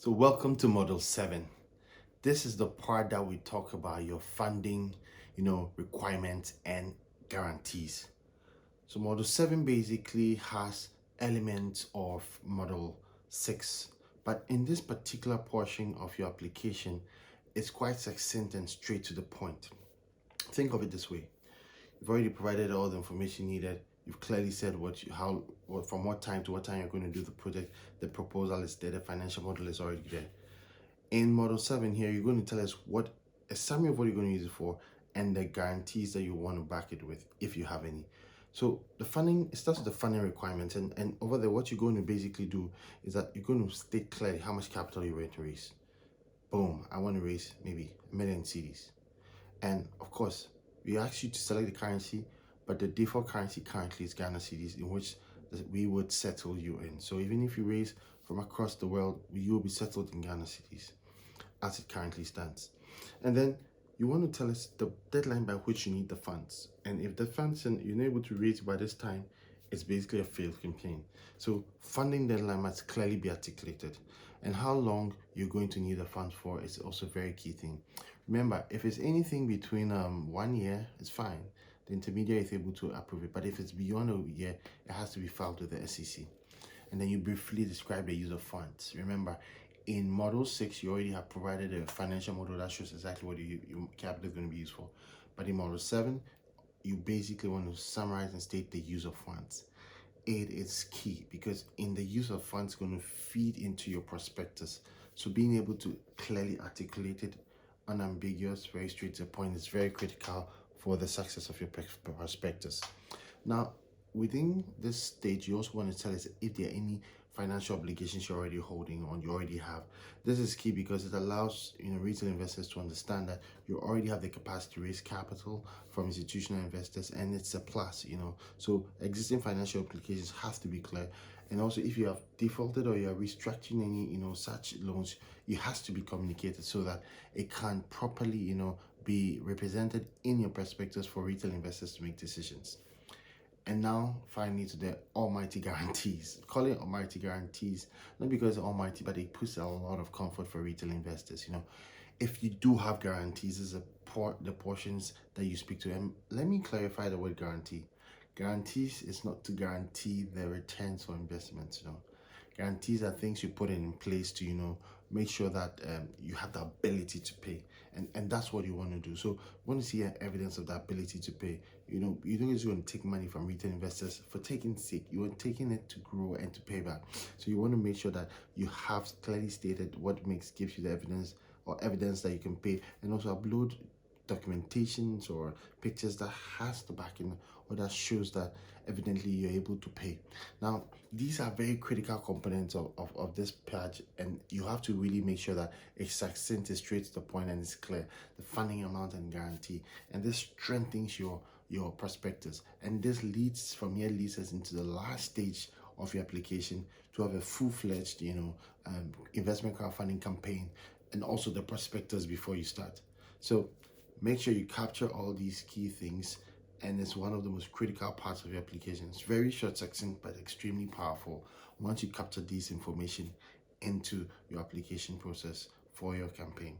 So welcome to Model 7. This is the part that we talk about your funding, requirements and guarantees. So Model 7 basically has elements of Model 6, but in this particular portion of your application, it's quite succinct and straight to the point. Think of it this way. You've already provided all the information needed. You've clearly said from what time to what time you're going to do the project. The proposal is there. The financial model is already there. In Model 7 here, you're going to tell us a summary of what you're going to use it for and the guarantees that you want to back it with, if you have any. So the funding, it starts with the funding requirements. And over there, what you're going to basically do is that you're going to state clearly how much capital you're going to raise. Boom, I want to raise maybe 1,000,000 cedis. And of course, we ask you to select the currency, but the default currency currently is Ghana cedis, in which we would settle you in. So even if you raise from across the world, you will be settled in Ghana cedis as it currently stands. And then you want to tell us the deadline by which you need the funds. And if the funds and you're not able to raise by this time, it's basically a failed campaign. So funding deadline must clearly be articulated. And how long you're going to need the funds for is also a very key thing. Remember, if it's anything between 1 year, it's fine. The intermediary is able to approve it. But if it's beyond a year, it has to be filed with the SEC. And then you briefly describe the use of funds. Remember, in Model 6, you already have provided a financial model that shows exactly what your capital is going to be used for. But in Model 7, you basically want to summarize and state the use of funds. It is key because in the use of funds going to feed into your prospectus. So being able to clearly articulate it, unambiguous, very straight to the point, is very critical for the success of your prospectus. Now, within this stage, you also want to tell us if there are any financial obligations you're already holding on, you already have. This is key because it allows retail investors to understand that you already have the capacity to raise capital from institutional investors, and it's a plus. So existing financial obligations has to be clear. And also, if you have defaulted or you are restructuring any such loans, it has to be communicated so that it can properly be represented in your prospectus for retail investors to make decisions. And now, finally, to the almighty guarantees. Call it almighty guarantees, not because it's almighty, but it puts a lot of comfort for retail investors. If you do have guarantees, this is the portions that you speak to. And let me clarify the word guarantee. Guarantees is not to guarantee the returns for investments. Guarantees are things you put in place to make sure that you have the ability to pay, and that's what you want to do. So you want to see evidence of the ability to pay. You don't just want to take money from retail investors for taking sake. You are taking it to grow and to pay back. So you want to make sure that you have clearly stated what gives you the evidence that you can pay, and also upload documentations or pictures that has the backing or that shows that evidently you're able to pay. Now, these are very critical components of this page, and you have to really make sure that it's succinct, is straight to the point, and it's clear, the funding amount and guarantee. And this strengthens your prospectus, and this leads us into the last stage of your application to have a full-fledged investment crowdfunding campaign, and also the prospectus before you start. So make sure you capture all these key things, and it's one of the most critical parts of your application. It's very short, succinct, but extremely powerful once you capture this information into your application process for your campaign.